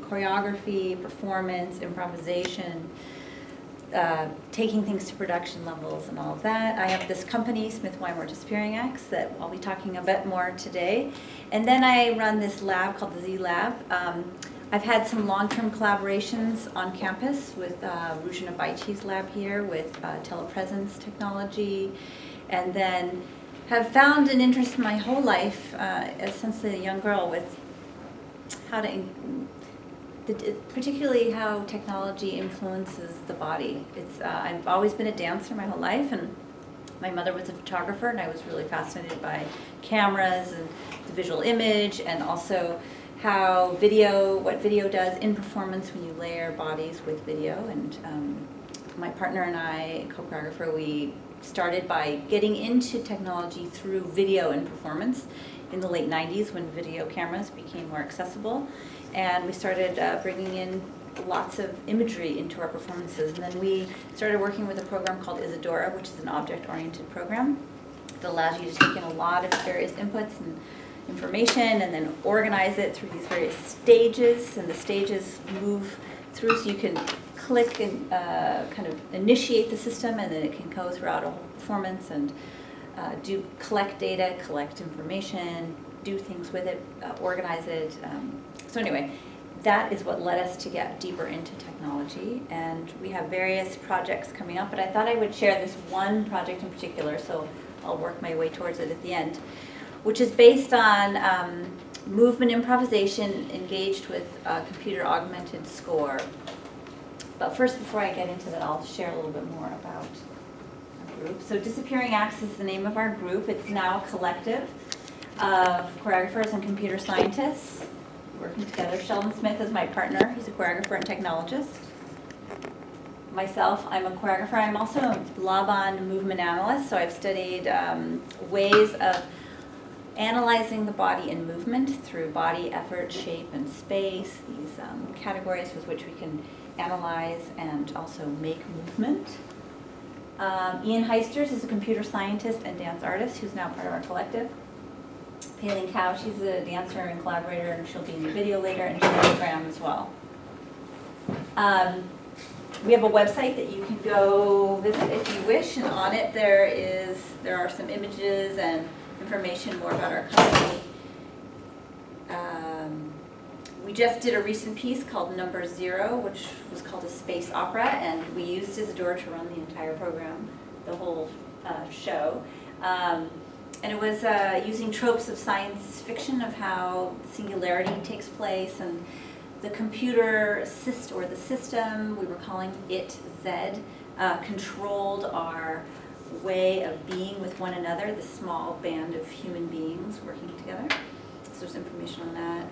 choreography, performance, improvisation, taking things to production levels and all of that. I have this company, Wymore Disappearing Acts, that I'll be talking a bit more today. And then I run this lab called the Z Lab. I've had some long-term collaborations on campus with Ruzhina Baici's lab here with telepresence technology, and then have found an interest my whole life since a young girl with how to, particularly how technology influences the body. I've always been a dancer my whole life, and my mother was a photographer, and I was really fascinated by cameras and the visual image, and also how what video does in performance when you layer bodies with video. And my partner and I, co-choreographer, we started by getting into technology through video and performance in the late 90s when video cameras became more accessible. And we started bringing in lots of imagery into our performances. And then we started working with a program called Isadora, which is an object-oriented program that allows you to take in a lot of various inputs and information and then organize it through these various stages. And the stages move through, so you can click and kind of initiate the system, and then it can go throughout a whole performance and collect data, collect information, do things with it, organize it. So anyway, that is what led us to get deeper into technology, and we have various projects coming up, but I thought I would share this one project in particular, so I'll work my way towards it at the end, which is based on movement improvisation engaged with computer augmented score. But first, before I get into that, I'll share a little bit more about our group. So Disappearing Acts is the name of our group. It's now a collective of choreographers and computer scientists working together. Sheldon Smith is my partner. He's a choreographer and technologist. Myself, I'm a choreographer. I'm also a Laban movement analyst, so I've studied ways of analyzing the body and movement through body, effort, shape, and space, these categories with which we can analyze and also make movement. Ian Heisters is a computer scientist and dance artist who's now part of our collective. Paylene Cow, she's a dancer and collaborator, and she'll be in the video later, and she's on the program as well. We have a website that you can go visit if you wish, and on it there are some images and information more about our company. We just did a recent piece called Number Zero, which was called a space opera, and we used Isadora to run the entire program, the whole show. And it was using tropes of science fiction of how singularity takes place, and the computer the system, we were calling it Z, controlled our way of being with one another, the small band of human beings working together. So there's information on that.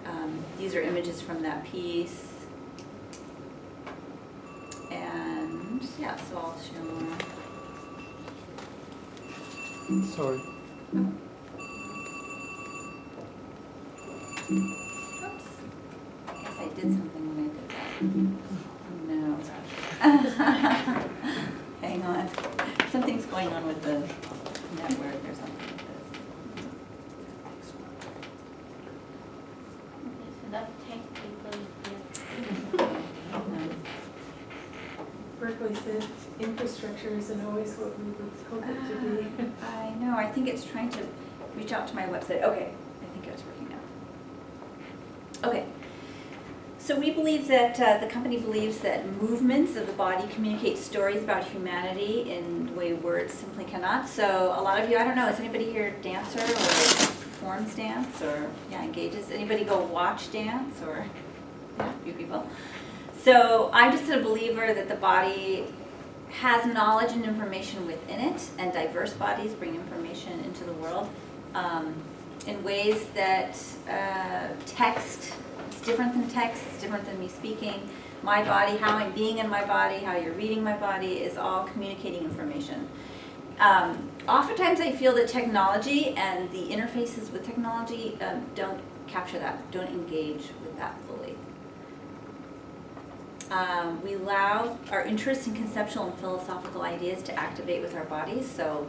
These are images from that piece. And yeah, so I'll share more. Sorry. Oh. Oops. I guess I did something when I did that. No. Hang on. Something's going on with the network or something like this. So that technically, Berkeley said infrastructure isn't always what we would hope it to be. I know. I think it's trying to reach out to my website. Okay. I think it's working now. Okay. So we believe that, the company believes that movements of the body communicate stories about humanity in a way words simply cannot. So a lot of you, I don't know, is anybody here a dancer or performs dance or engages? Anybody go watch dance or, a few people. So I'm just a believer that the body has knowledge and information within it, and diverse bodies bring information into the world in ways that text, it's different than text, it's different than me speaking. My body, how I'm being in my body, how you're reading my body is all communicating information. Oftentimes I feel that technology and the interfaces with technology don't capture that, don't engage with that fully. We allow our interest in conceptual and philosophical ideas to activate with our bodies. So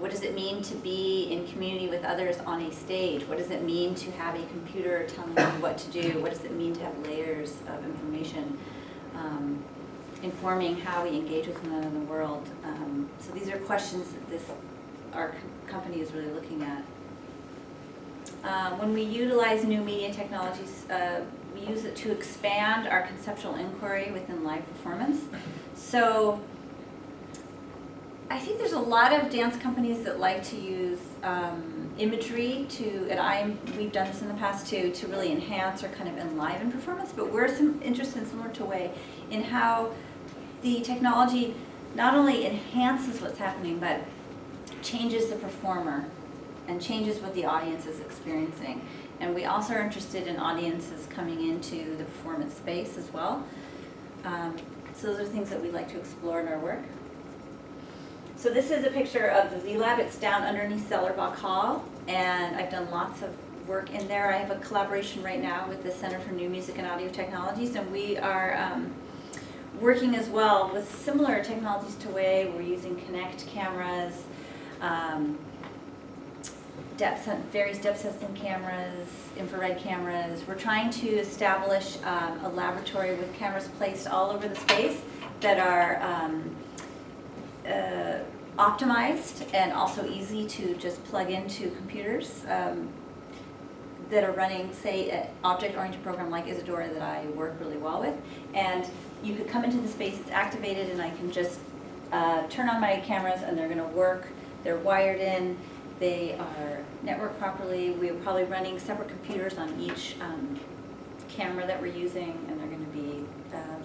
What does it mean to be in community with others on a stage? What does it mean to have a computer telling you what to do? What does it mean to have layers of information informing how we engage with one another in the world? So these are questions that our company is really looking at. When we utilize new media technologies, we use it to expand our conceptual inquiry within live performance. So I think there's a lot of dance companies that like to use imagery we've done this in the past too, to really enhance or kind of enliven performance, but we're interested in similar to way in how the technology not only enhances what's happening, but changes the performer and changes what the audience is experiencing. And we also are interested in audiences coming into the performance space as well. So those are things that we like to explore in our work. So this is a picture of the Z-Lab. It's down underneath Sellerbach Hall, and I've done lots of work in there. I have a collaboration right now with the Center for New Music and Audio Technologies, and we are working as well with similar technologies to Way. We're using Connect cameras, various depth sensing cameras, infrared cameras. We're trying to establish a laboratory with cameras placed all over the space that are optimized and also easy to just plug into computers that are running, say, an object-oriented program like Isadora that I work really well with. And you could come into the space, it's activated, and I can just turn on my cameras and they're gonna work. They're wired in, they are networked properly. We're probably running separate computers on each camera that we're using, and they're gonna be,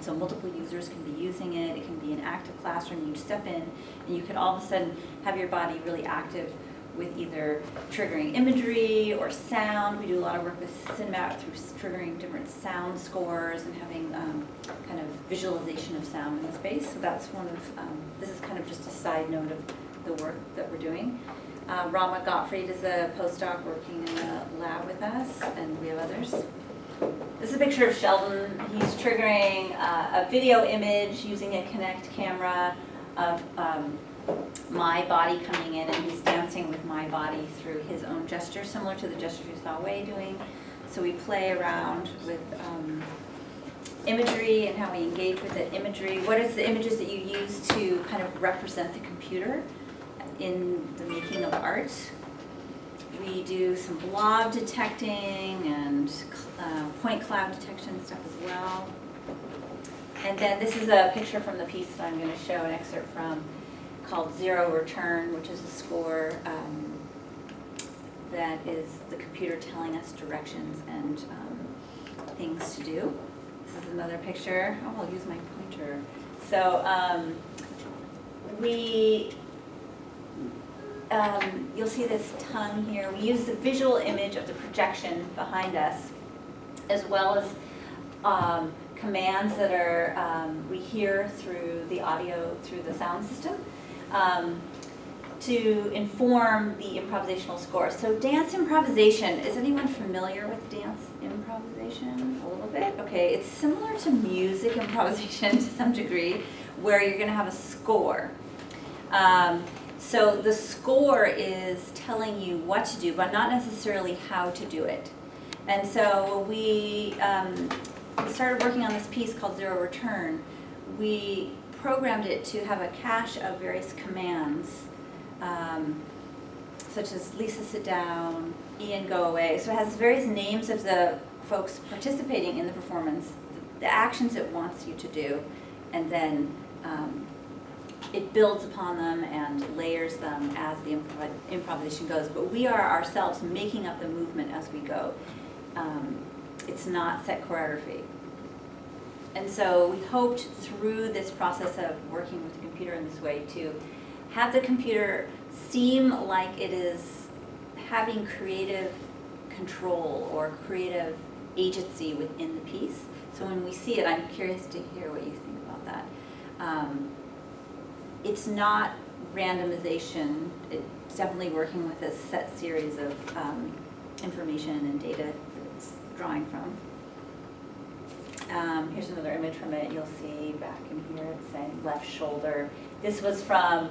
so multiple users can be using it. It can be an active classroom. You step in and you could all of a sudden have your body really active with either triggering imagery or sound. We do a lot of work with Cinematic through triggering different sound scores and having kind of visualization of sound in the space. So that's one of, this is kind of just a side note of the work that we're doing. Rama Gottfried is a postdoc working in the lab with us, and we have others. This is a picture of Sheldon. He's triggering a video image using a Connect camera of my body coming in, and he's dancing with my body through his own gesture, similar to the gesture you saw Wei doing. So we play around with imagery and how we engage with the imagery. What is the images that you use to kind of represent the computer in the making of art? We do some blob detecting and point cloud detection stuff as well. And then this is a picture from the piece that I'm going to show an excerpt from called Zero Return, which is a score that is the computer telling us directions and things to do. This is another picture. Oh, I'll use my pointer. So you'll see this tongue here. We use the visual image of the projection behind us, as well as commands that are we hear through the audio, through the sound system, to inform the improvisational score. So dance improvisation, is anyone familiar with dance improvisation? A little bit? Okay, it's similar to music improvisation to some degree, where you're going to have a score. So the score is telling you what to do, but not necessarily how to do it. And so we started working on this piece called Zero Return. We programmed it to have a cache of various commands, such as Lisa sit down, Ian go away. So it has various names of the folks participating in the performance, the actions it wants you to do, and then it builds upon them and layers them as the improvisation goes. But we are ourselves making up the movement as we go. It's not set choreography. And so we hoped through this process of working with the computer in this way to have the computer seem like it is having creative control or creative agency within the piece. So when we see it, I'm curious to hear what you think about that. It's not randomization. It's definitely working with a set series of information and data that it's drawing from. Here's another image from it. You'll see back in here it's saying left shoulder. This was from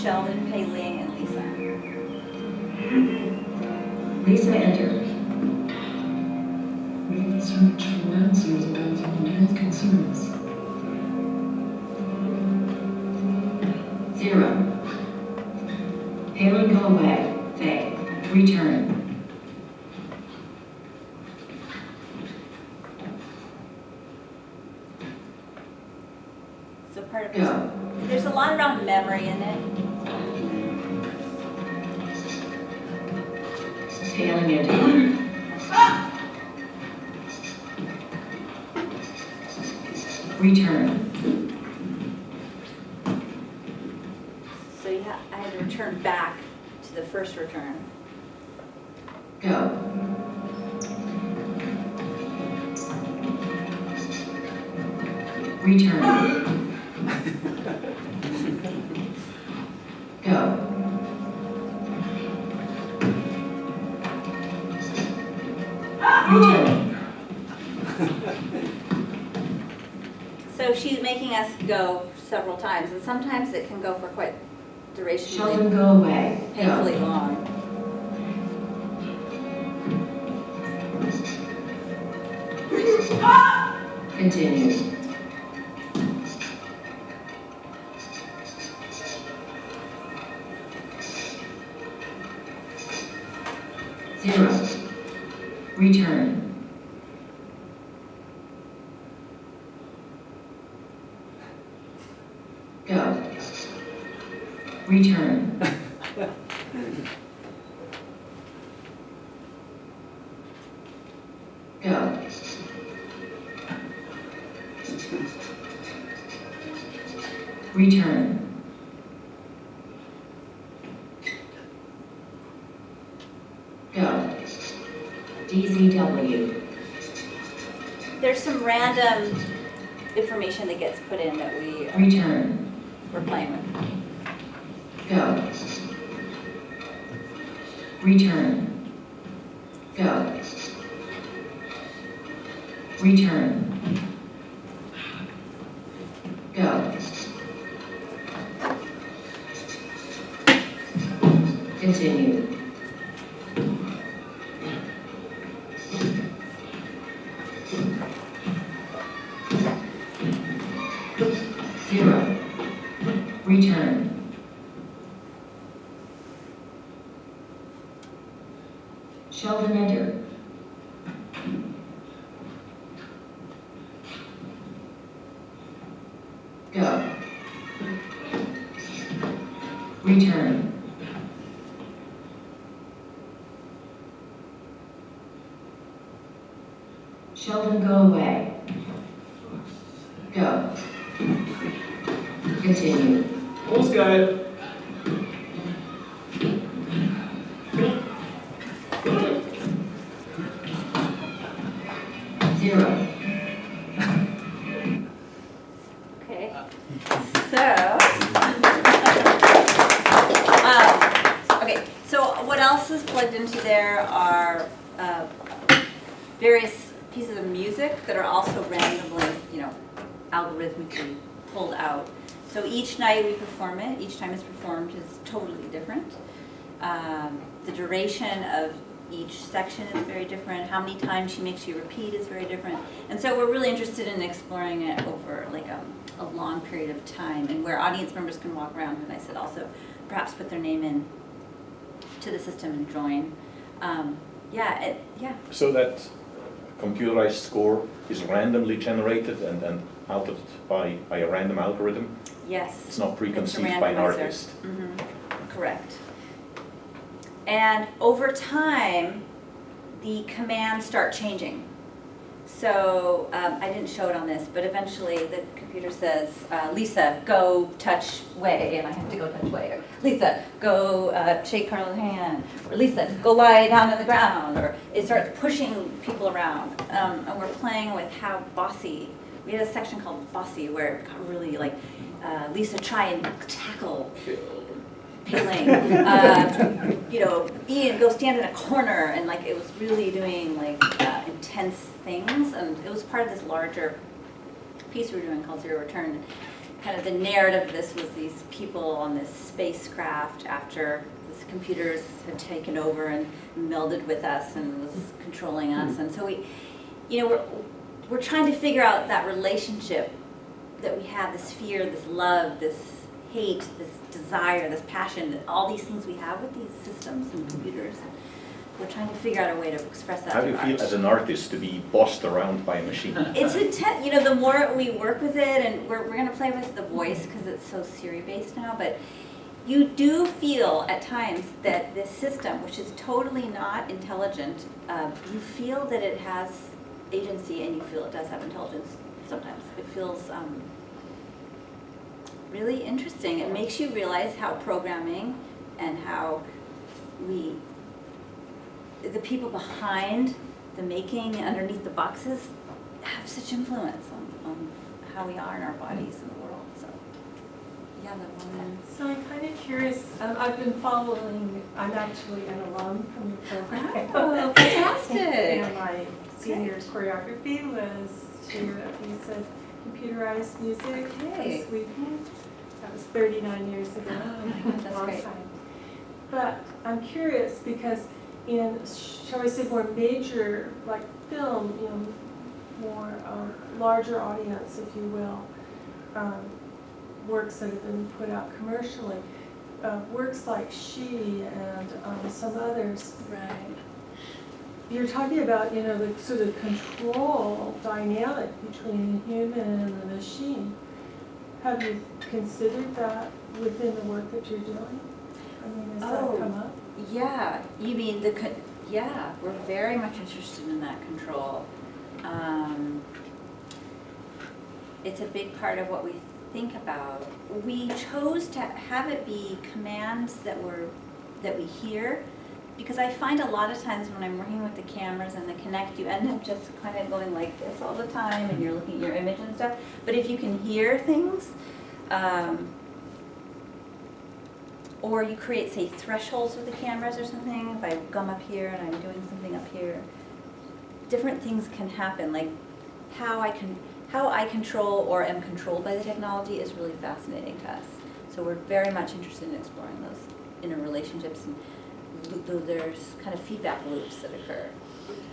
Sheldon, Pei Ling, and Lisa. Lisa enter. Research from answers about human health concerns. 0. Halen, go away. Faye, return. So part of Go. there's a lot around memory in it. Halen, enter. Return. So I had to return back to the first return. Go. Return. Go. Return. So she's making us go several times, and sometimes it can go for quite Sheldon, durationally, go away. painfully Go. long. Continue. 0. Return. Go. Return. Go. Return. Go. DZW. There's some random information that gets put in that Return. we're playing with. Go. Return. Go. Return. Go. Continue. 0. Return. Sheldon, enter. Go. Return. Sheldon, go away. Go. Continue. Almost got it. Zero. Okay. So, okay. So what else is plugged into there are various pieces of music that are also randomly, algorithmically pulled out. So each night we perform it. Each time it's performed is totally different. The duration of each section is very different. How many times she makes you repeat is very different. And so we're really interested in exploring it over like a long period of time, and where audience members can walk around, and I said also perhaps put their name in to the system and join. Yeah. So that computerized score is randomly generated and altered by a random algorithm? Yes. It's not It's a preconceived by an randomizer. artist? Correct. And over time, the commands start changing. So I didn't show it on this, but eventually the computer says, Lisa, go touch Wei, and I have to go touch Wei. Or Lisa, go shake Carla's hand. Or Lisa, go lie down on the ground. Or it starts pushing people around. And we're playing with how bossy. We had a section called Bossy where it got really like, Lisa, try and tackle Pei-Ling. Ian, go stand in a corner, and like it was really doing like intense things, and it was part of this larger piece we were doing called Zero Return. kind of the narrative of this was these people on this spacecraft after the computers had taken over and melded with us and was controlling us. And so we're trying to figure out that relationship that we have, this fear, this love, this hate, this desire, this passion, all these things we have with these systems and computers. We're trying to figure out a way to express that How do through you feel art. as an artist to be bossed around by a machine? It's intense, the more we work with it, and we're going to play with the voice because it's so Siri-based now, but you do feel at times that this system, which is totally not intelligent, you feel that it has agency and you feel it does have intelligence sometimes. It feels really interesting. It makes you realize how programming and how the people behind the making underneath the boxes have such influence on how we are in our bodies in the world. So, yeah, that woman. So I'm kind of curious, I've been following, I'm actually an alum from your program. Oh, fantastic. And my senior choreography was to a piece of computerized music Okay. from Sweden. That was 39 years ago. Oh my God, that's Long great. time. But I'm curious because in, shall we say, more major, like film, more larger audience, if you will, works that have been put out commercially, works like She and some others, Right. you're talking about, the sort of control dynamic between the human and the machine. Have you considered that within the work that you're doing? I mean, has that come up? Yeah, you mean yeah, we're very much interested in that control. It's a big part of what we think about. We chose to have it be commands that we hear, because I find a lot of times when I'm working with the cameras and the Kinect, you end up just kind of going like this all the time and you're looking at your image and stuff. But if you can hear things, or you create, say, thresholds with the cameras or something, if I come up here and I'm doing something up here, different things can happen, like how I control or am controlled by the technology is really fascinating to us. So we're very much interested in exploring those interrelationships, and there's kind of feedback loops that occur.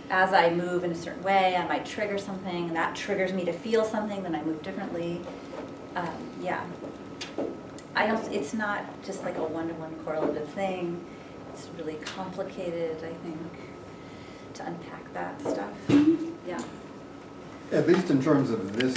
As I move in a certain way, I might trigger something, and that triggers me to feel something, then I move differently. Yeah. It's not just like a one-to-one correlative thing. It's really complicated, I think, to unpack that stuff. Yeah. At least in terms of this